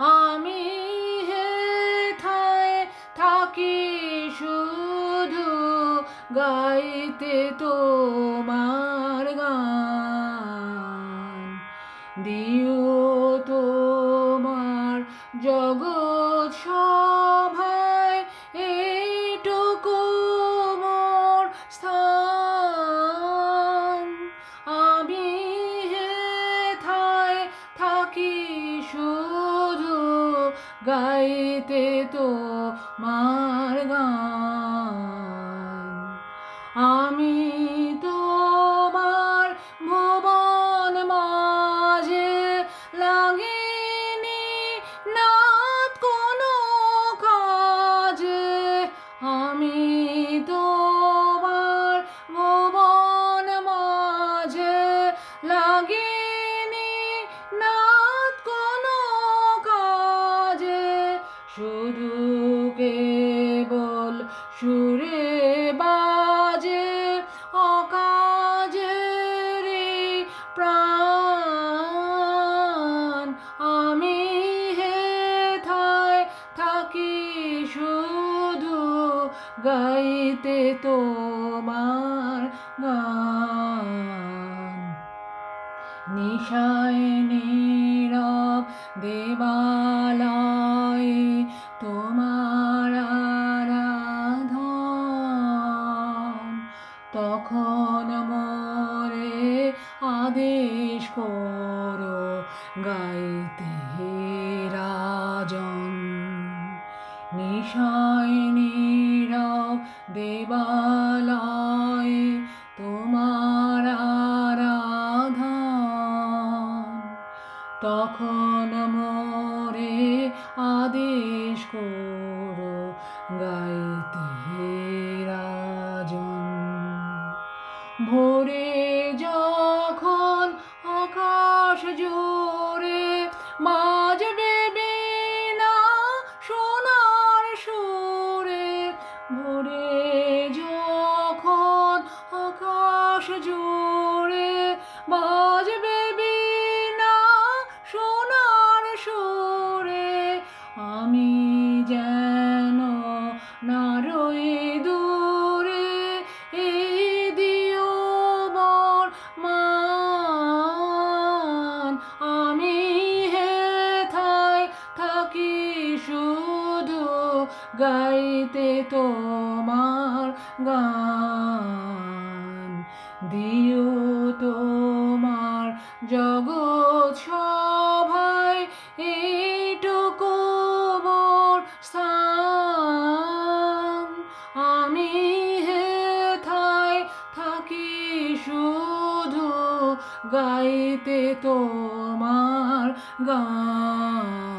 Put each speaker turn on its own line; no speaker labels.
আমি হেথায় থাকি শুধু গাইতে তোমার গান। দিও তোমার জগৎ সভায় এইটুকু মোর স্থান। আমি হেথায় থাকি শুধু গাইতে তোমার গান। আমি তোমার ভুবন মাঝে লাগিনি নাত কোনো কাজে। আমি তোমার ভুবন মাঝে লাগিনি নাত কোনো কাজে। শুধু কেবল সুরে বাজে অকাজের প্রাণ। আমি হেথায় থাকি শুধু গাইতে তোমার গান। নিশায় নীরব দেবালয়ে তোমার আরাধন। তখন মোরে আদেশ করো গাইতে রাজন। নিশায় নীরব দেবালয়ে তোমার আরাধন। তখন মোরে আদেশ করো গাইতে রাজন। ভোরে যখন আকাশ জুড়ে বাজবে বীণা সোনার সুরে। ভোরে যখন আকাশ জুড়ে বাজবে বীণা সোনার সুরে। আমি যেন না রই দূরে, এই দিও মোর মান। আমি হেথায় থাকি শুধু গাইতে তোমার গান। দিও তোমার জগৎ সভায় এইটুকু মোর স্থান। আমি হেথায় থাকি শুধু গাইতে তোমার গান।